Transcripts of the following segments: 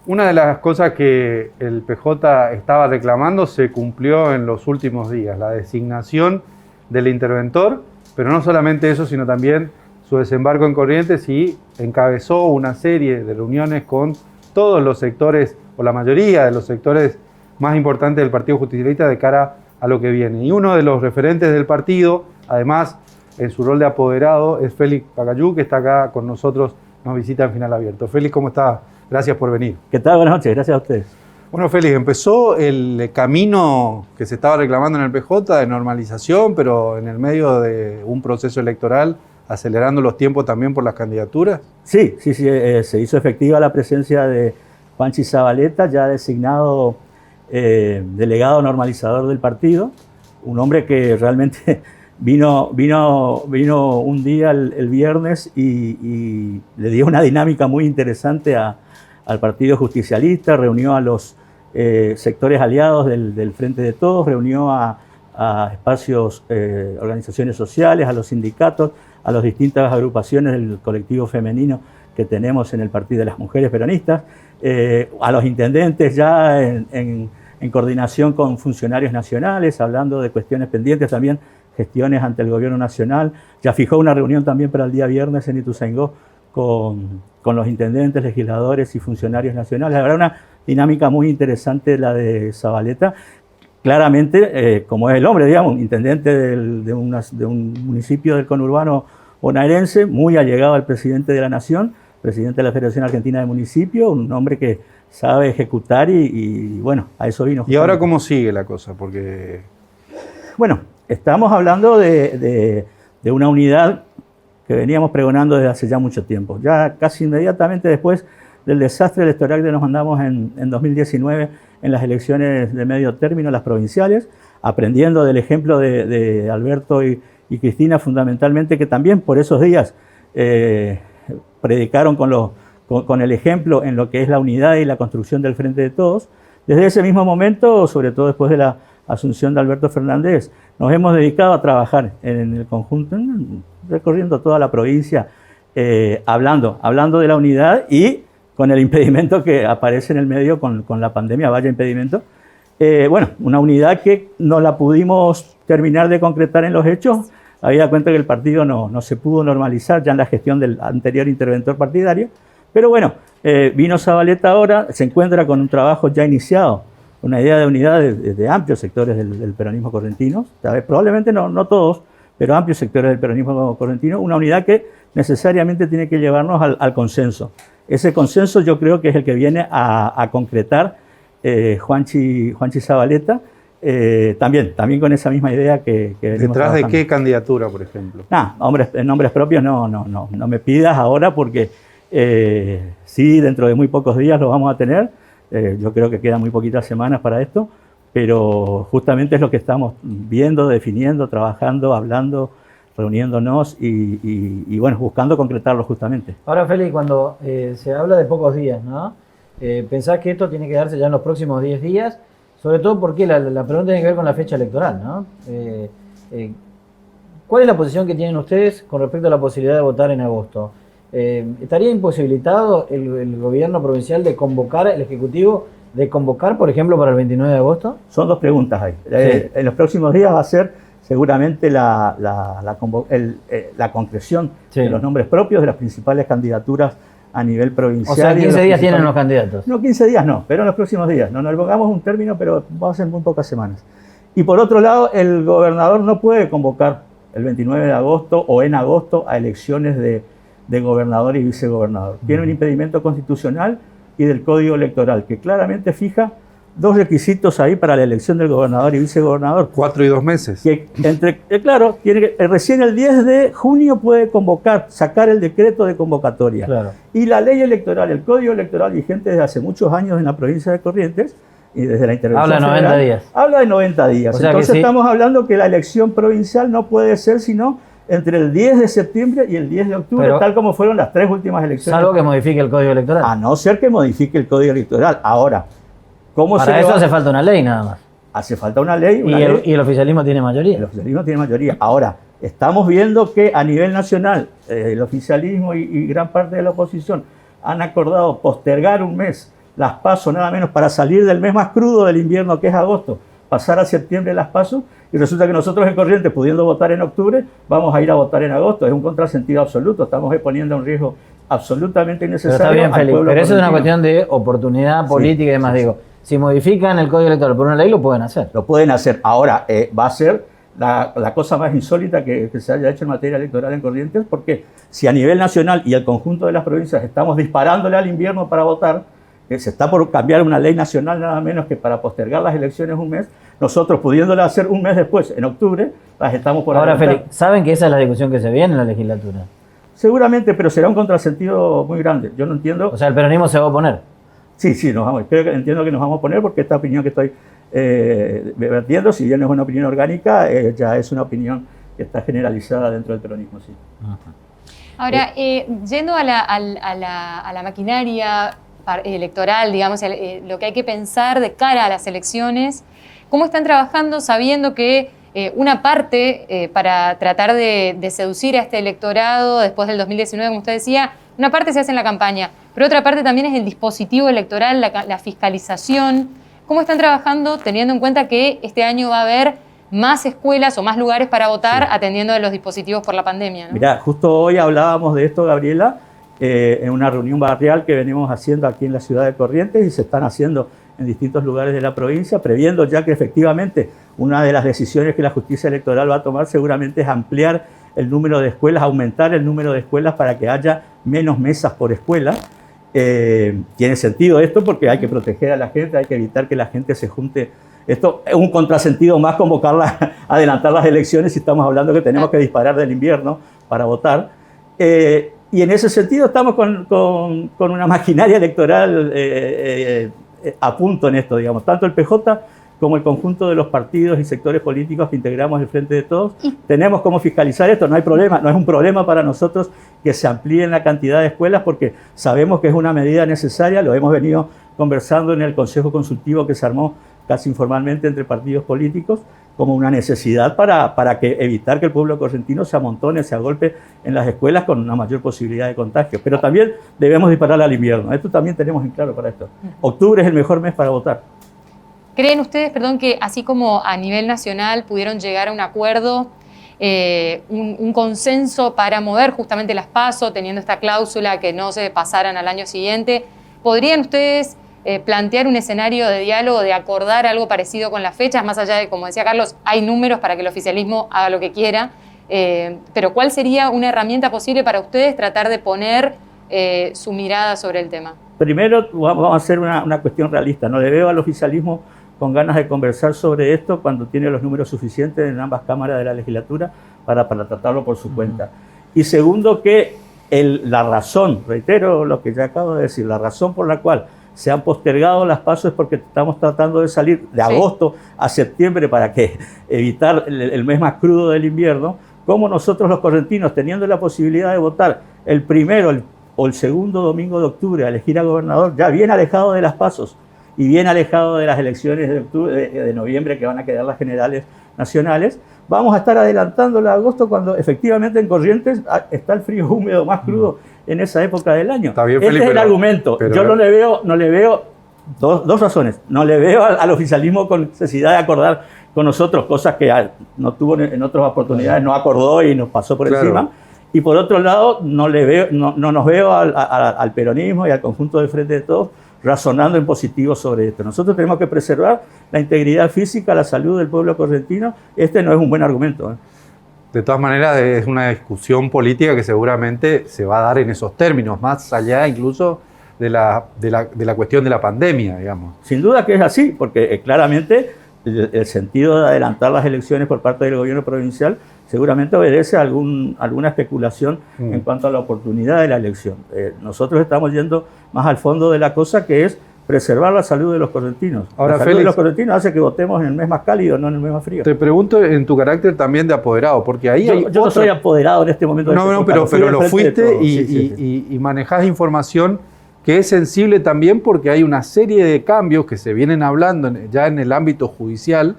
Una de las cosas que el PJ estaba reclamando se cumplió en los últimos días, la designación del interventor, pero no solamente eso, sino también su desembarco en Corrientes, y encabezó una serie de reuniones con todos los sectores, o la mayoría de los sectores más importantes del Partido Justicialista de cara a lo que viene. Y uno de los referentes del partido, además en su rol de apoderado, es Félix Pacayú, que está acá con nosotros, nos visita en Final Abierto. Félix, ¿cómo estás? Gracias por venir. ¿Qué tal? Buenas noches, gracias a ustedes. Bueno, Félix, empezó el camino que se estaba reclamando en el PJ de normalización, pero en el medio de un proceso electoral, acelerando los tiempos también por las candidaturas. Sí, se hizo efectiva la presencia de Juanchi Zabaleta, ya designado delegado normalizador del partido, un hombre que realmente vino un día el viernes y le dio una dinámica muy interesante al Partido Justicialista, reunió a los sectores aliados del Frente de Todos, reunió a espacios, organizaciones sociales, a los sindicatos, a las distintas agrupaciones del colectivo femenino que tenemos en el Partido de las Mujeres Peronistas, a los intendentes ya en coordinación con funcionarios nacionales, hablando de cuestiones pendientes, también gestiones ante el gobierno nacional. Ya fijó una reunión también para el día viernes en Ituzaingó con los intendentes, legisladores y funcionarios nacionales. La verdad, una dinámica muy interesante la de Zabaleta. Claramente, como es el hombre, digamos, un intendente de un municipio del conurbano bonaerense, muy allegado al presidente de la Nación, presidente de la Federación Argentina de Municipios, un hombre que sabe ejecutar y bueno, a eso vino. ¿Y ahora cómo sigue la cosa? Porque... Bueno, estamos hablando de una unidad que veníamos pregonando desde hace ya mucho tiempo. Ya casi inmediatamente después del desastre electoral que nos mandamos en 2019 en las elecciones de medio término, las provinciales, aprendiendo del ejemplo de Alberto y Cristina fundamentalmente, que también por esos días predicaron con el ejemplo en lo que es la unidad y la construcción del Frente de Todos. Desde ese mismo momento, sobre todo después de la asunción de Alberto Fernández, nos hemos dedicado a trabajar en el conjunto, recorriendo toda la provincia, hablando de la unidad y con el impedimento que aparece en el medio con la pandemia, vaya impedimento. Bueno, una unidad que no la pudimos terminar de concretar en los hechos, habida cuenta que el partido no se pudo normalizar ya en la gestión del anterior interventor partidario, pero bueno, vino Zabaleta ahora, se encuentra con un trabajo ya iniciado, una idea de unidad de amplios sectores del peronismo correntino, ¿sabes? Probablemente no todos, pero amplios sectores del peronismo correntino, una unidad que necesariamente tiene que llevarnos al consenso. Ese consenso yo creo que es el que viene a concretar Juanchi Zabaleta, también con esa misma idea que venimos ¿Detrás trabajando. de qué candidatura, por ejemplo? Nombres propios no me pidas ahora porque sí, dentro de muy pocos días lo vamos a tener. Yo creo que quedan muy poquitas semanas para esto, pero justamente es lo que estamos viendo, definiendo, trabajando, hablando, reuniéndonos y bueno, buscando concretarlo justamente. Ahora, Félix, cuando se habla de pocos días, ¿no? Pensás que esto tiene que darse ya en los próximos 10 días, sobre todo porque la pregunta tiene que ver con la fecha electoral, ¿no? ¿Cuál es la posición que tienen ustedes con respecto a la posibilidad de votar en agosto? ¿Estaría imposibilitado el gobierno provincial de convocar, el Ejecutivo, de convocar, por ejemplo, para el 29 de agosto? Son dos preguntas ahí. Sí. En los próximos días va a ser seguramente la concreción Sí. de los nombres propios de las principales candidaturas a nivel provincial. O sea, 15 días tienen los principales... candidatos. No, 15 días no, pero en los próximos días. No nos pongamos un término, pero va a ser muy pocas semanas. Y por otro lado, el gobernador no puede convocar el 29 de agosto o en agosto a elecciones de gobernador y vicegobernador. Tiene un impedimento constitucional y del Código Electoral, que claramente fija dos requisitos ahí para la elección del gobernador y vicegobernador. 4 y 2 meses. Que claro, recién el 10 de junio puede sacar el decreto de convocatoria. Claro. Y la ley electoral, el Código Electoral vigente desde hace muchos años en la provincia de Corrientes, y desde la intervención Habla de 90 federal, días. habla de 90 días. O sea Entonces que sí. estamos hablando que la elección provincial no puede ser sino entre el 10 de septiembre y el 10 de octubre, Pero, tal como fueron las 3 últimas elecciones. Salvo que modifique el Código Electoral. A no ser que modifique el Código Electoral. Ahora, ¿cómo Para eso hace falta una ley nada más. Hace falta una ley. Y el oficialismo tiene mayoría. El oficialismo tiene mayoría. Ahora, estamos viendo que a nivel nacional el oficialismo y gran parte de la oposición han acordado postergar un mes las PASO nada menos para salir del mes más crudo del invierno, que es agosto, pasar a septiembre las PASO, y resulta que nosotros en Corrientes, pudiendo votar en octubre, vamos a ir a votar en agosto. Es un contrasentido absoluto, estamos exponiendo a un riesgo absolutamente innecesario. Pero está bien, al Félix, pueblo pero eso es una correntino. cuestión de oportunidad política y demás. sí. Digo, si modifican el código electoral por una ley, lo pueden hacer. Lo pueden hacer. Ahora, va a ser la cosa más insólita que se haya hecho en materia electoral en Corrientes, porque si a nivel nacional y el conjunto de las provincias estamos disparándole al invierno para votar, se está por cambiar una ley nacional nada menos que para postergar las elecciones un mes, nosotros pudiéndola hacer un mes después, en octubre, las estamos por Ahora, adelantar. Félix, ¿saben que esa es la discusión que se viene en la legislatura? Seguramente, pero será un contrasentido muy grande. Yo no entiendo. O sea, el peronismo se va a oponer. Sí, entiendo que nos vamos a poner, porque esta opinión que estoy vertiendo, si bien no es una opinión orgánica, ya es una opinión que está generalizada dentro del peronismo, sí. Ahora, yendo a la maquinaria electoral, digamos, lo que hay que pensar de cara a las elecciones, ¿cómo están trabajando sabiendo que una parte, para tratar de seducir a este electorado después del 2019, como usted decía, una parte se hace en la campaña, pero otra parte también es el dispositivo electoral, la fiscalización? ¿Cómo están trabajando teniendo en cuenta que este año va a haber más escuelas o más lugares para votar atendiendo a los dispositivos por la pandemia, ¿no? Mirá, justo hoy hablábamos de esto, Gabriela, en una reunión barrial que venimos haciendo aquí en la ciudad de Corrientes y se están haciendo en distintos lugares de la provincia, previendo ya que efectivamente una de las decisiones que la justicia electoral va a tomar seguramente es ampliar el número de escuelas, aumentar el número de escuelas para que haya menos mesas por escuela. Tiene sentido esto porque hay que proteger a la gente, hay que evitar que la gente se junte. Esto es un contrasentido más adelantar las elecciones si estamos hablando que tenemos que disparar del invierno para votar. Y en ese sentido estamos con una maquinaria electoral a punto en esto, digamos. Tanto el PJ como el conjunto de los partidos y sectores políticos que integramos el Frente de Todos, tenemos cómo fiscalizar esto. No hay problema, no es un problema para nosotros que se amplíen la cantidad de escuelas porque sabemos que es una medida necesaria, lo hemos venido conversando en el Consejo Consultivo que se armó casi informalmente entre partidos políticos, como una necesidad para evitar que el pueblo correntino se amontone, se agolpe en las escuelas con una mayor posibilidad de contagio. Pero también debemos disparar al invierno. Esto también tenemos en claro para esto. Octubre es el mejor mes para votar. ¿Creen ustedes, que así como a nivel nacional pudieron llegar a un acuerdo, un consenso para mover justamente las PASO, teniendo esta cláusula que no se pasaran al año siguiente, podrían ustedes plantear un escenario de diálogo, de acordar algo parecido con las fechas, más allá de, como decía Carlos, hay números para que el oficialismo haga lo que quiera, pero ¿cuál sería una herramienta posible para ustedes tratar de poner su mirada sobre el tema? Primero, vamos a hacer una cuestión realista. No le veo al oficialismo con ganas de conversar sobre esto cuando tiene los números suficientes en ambas cámaras de la legislatura para tratarlo por su cuenta. Y segundo, que la razón, reitero lo que ya acabo de decir, la razón por la cual se han postergado las PASO es porque estamos tratando de salir de agosto a septiembre para evitar el mes más crudo del invierno, como nosotros los correntinos, teniendo la posibilidad de votar el primero o el segundo domingo de octubre a elegir a gobernador, ya bien alejado de las PASO y bien alejado de las elecciones de noviembre que van a quedar las generales nacionales, vamos a estar adelantándolo a agosto cuando efectivamente en Corrientes está el frío húmedo más crudo en esa época del año. Está bien, Este Felipe, es el argumento. Yo no le veo dos razones. No le veo al oficialismo con necesidad de acordar con nosotros cosas que no tuvo en otras oportunidades, no acordó y nos pasó por encima. Y por otro lado, no nos veo al peronismo y al conjunto del Frente de Todos razonando en positivo sobre esto. Nosotros tenemos que preservar la integridad física, la salud del pueblo correntino. Este no es un buen argumento. De todas maneras, es una discusión política que seguramente se va a dar en esos términos, más allá incluso de la cuestión de la pandemia, digamos. Sin duda que es así, porque claramente el sentido de adelantar las elecciones por parte del gobierno provincial seguramente obedece a alguna especulación en cuanto a la oportunidad de la elección. Nosotros estamos yendo más al fondo de la cosa, que es preservar la salud de los correntinos. Ahora, la salud de los correntinos hace que votemos en el mes más cálido, no en el mes más frío. Te pregunto en tu carácter también de apoderado, porque ahí yo no soy apoderado en este momento. No, pero lo fuiste y manejás información que es sensible también porque hay una serie de cambios que se vienen hablando ya en el ámbito judicial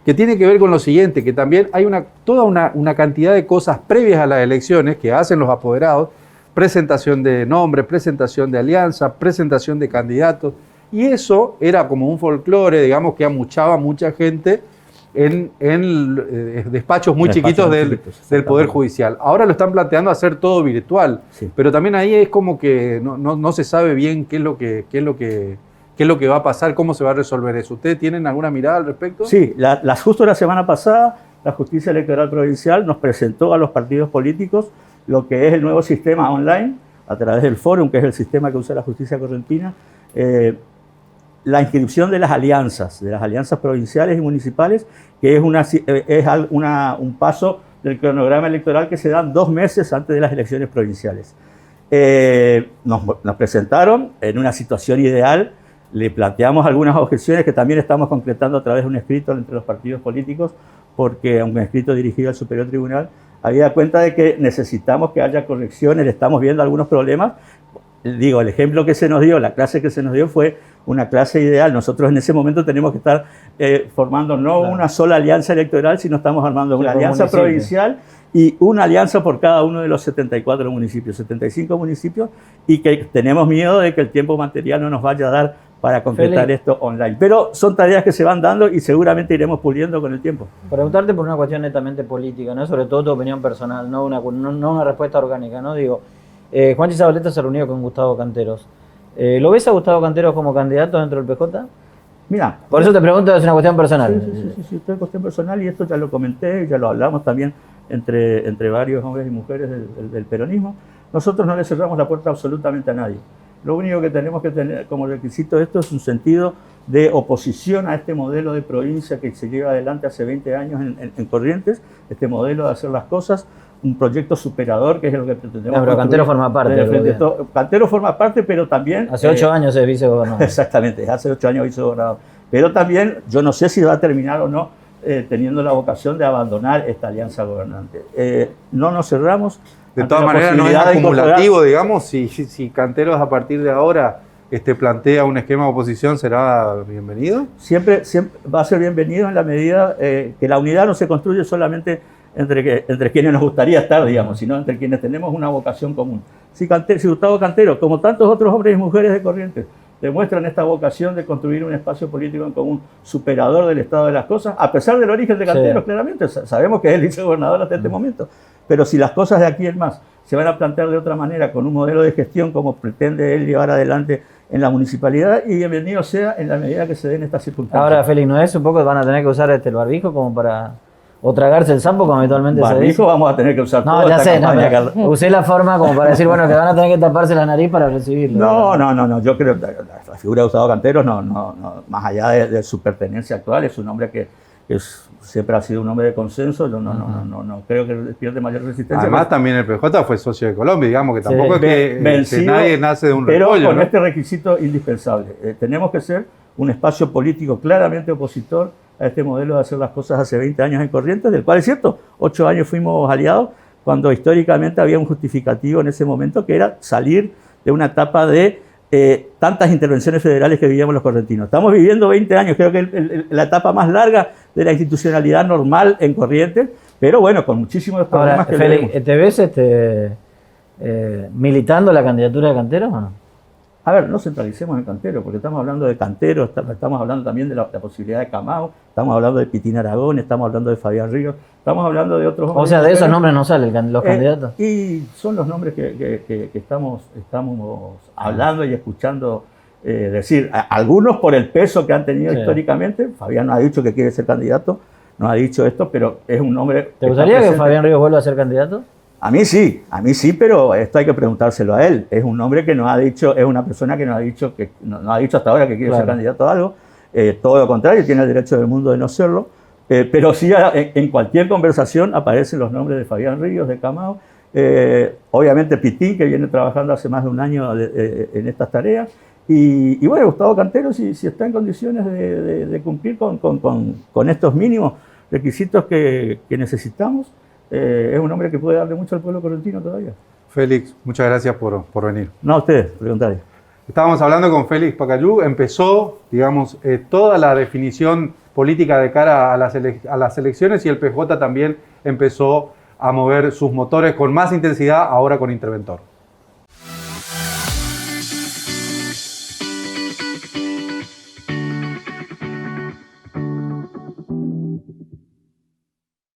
que tiene que ver con lo siguiente, que también hay toda una cantidad de cosas previas a las elecciones que hacen los apoderados, presentación de nombres, presentación de alianzas, presentación de candidatos. Y eso era como un folclore, digamos, que amuchaba a mucha gente en despachos muy chiquitos del Poder Judicial. Ahora lo están planteando hacer todo virtual, sí. Pero también ahí es como que no se sabe bien qué es lo que va a pasar, cómo se va a resolver eso. ¿Ustedes tienen alguna mirada al respecto? Sí, justo la semana pasada la Justicia Electoral Provincial nos presentó a los partidos políticos lo que es el nuevo sistema online, a través del Fórum, que es el sistema que usa la justicia correntina, la inscripción de las alianzas provinciales y municipales, que es un paso del cronograma electoral que se dan 2 meses antes de las elecciones provinciales. Nos presentaron en una situación ideal, le planteamos algunas objeciones que también estamos concretando a través de un escrito entre los partidos políticos, porque un escrito dirigido al Superior Tribunal, había cuenta de que necesitamos que haya correcciones, estamos viendo algunos problemas. Digo, el ejemplo que se nos dio, la clase que se nos dio fue una clase ideal. Nosotros en ese momento tenemos que estar formando no una sola alianza electoral, sino estamos armando una alianza provincial y una alianza por cada uno de los 74 municipios, 75 municipios, y que tenemos miedo de que el tiempo material no nos vaya a dar para completar esto online. Pero son tareas que se van dando y seguramente iremos puliendo con el tiempo. Preguntarte por una cuestión netamente política, ¿no? Sobre todo tu opinión personal, no una respuesta orgánica, ¿no? Digo, Juanchi Zabaleta se reunió con Gustavo Canteros. ¿Lo ves a Gustavo Canteros como candidato dentro del PJ? Mira, por eso te pregunto, es una cuestión personal. Sí, es una cuestión personal y esto ya lo comenté, ya lo hablamos también entre varios hombres y mujeres del peronismo. Nosotros no le cerramos la puerta absolutamente a nadie. Lo único que tenemos que tener como requisito de esto es un sentido de oposición a este modelo de provincia que se lleva adelante hace 20 años en Corrientes, este modelo de hacer las cosas, un proyecto superador que es lo que pretendemos. Pero Cantero forma parte. Cantero forma parte, pero también... Hace 8 años es vicegobernador. Exactamente, hace 8 años vicegobernador. Pero también yo no sé si va a terminar o no teniendo la vocación de abandonar esta alianza gobernante. No nos cerramos. De todas maneras, no es acumulativo, digamos, si Canteros a partir de ahora plantea un esquema de oposición, ¿será bienvenido? Siempre va a ser bienvenido en la medida que la unidad no se construye solamente entre quienes nos gustaría estar, digamos, sino entre quienes tenemos una vocación común. Si Gustavo Cantero, como tantos otros hombres y mujeres de Corrientes, demuestran esta vocación de construir un espacio político en común superador del estado de las cosas, a pesar del origen de Canteros, claramente, sabemos que es el vicegobernador hasta este momento. Pero si las cosas de aquí en más se van a plantear de otra manera, con un modelo de gestión como pretende él llevar adelante en la municipalidad, y bienvenido sea en la medida que se den estas circunstancias. Ahora, Félix, ¿no es un poco que van a tener que usar el barbijo como para... o tragarse el sapo como habitualmente se dice? Barbijo vamos a tener que usar todo. No, ya sé, usé la forma como para decir, bueno, que van a tener que taparse la nariz para recibirlo. No, yo creo que la figura de Gustavo Canteros, más allá de su pertenencia actual, es un hombre que siempre ha sido un hombre de consenso, yo no creo que despierte mayor resistencia. Además también el PJ fue socio de Colombia, digamos que tampoco es que nadie nace de un repollo, pero con ¿no? este requisito indispensable. Tenemos que ser un espacio político claramente opositor a este modelo de hacer las cosas hace 20 años en Corrientes, del cual es cierto, 8 años fuimos aliados, cuando históricamente había un justificativo en ese momento que era salir de una etapa de tantas intervenciones federales que vivíamos los correntinos. Estamos viviendo 20 años, creo que la etapa más larga de la institucionalidad normal en Corrientes, pero bueno, con muchísimos problemas. Ahora, Félix, ¿te ves militando la candidatura de Canteros o no? A ver, no centralicemos en Cantero, porque estamos hablando de Cantero, estamos hablando también de la posibilidad de Camao, estamos hablando de Pitín Aragón, estamos hablando de Fabián Ríos, estamos hablando de otros... O sea, de esos nombres no salen los candidatos. Y son los nombres que estamos hablando y escuchando decir. Algunos por el peso que han tenido históricamente. Fabián no ha dicho que quiere ser candidato, no ha dicho esto, pero es un nombre... ¿Te gustaría que Fabián Ríos vuelva a ser candidato? A mí sí, pero esto hay que preguntárselo a él. Es un hombre que no ha dicho, es una persona que no ha dicho hasta ahora que quiere ser candidato a algo. Todo lo contrario, tiene el derecho del mundo de no serlo. Pero sí, en cualquier conversación aparecen los nombres de Fabián Ríos, de Camao. Obviamente Pitín, que viene trabajando hace más de un año en estas tareas. Y bueno, Gustavo Cantero, si está en condiciones de cumplir con estos mínimos requisitos que necesitamos, es un hombre que puede darle mucho al pueblo correntino todavía. Félix, muchas gracias por venir. No, a ustedes, preguntarles. Estábamos hablando con Félix Pacayú, empezó, digamos, toda la definición política de cara a las elecciones, y el PJ también empezó a mover sus motores con más intensidad, ahora con Interventor.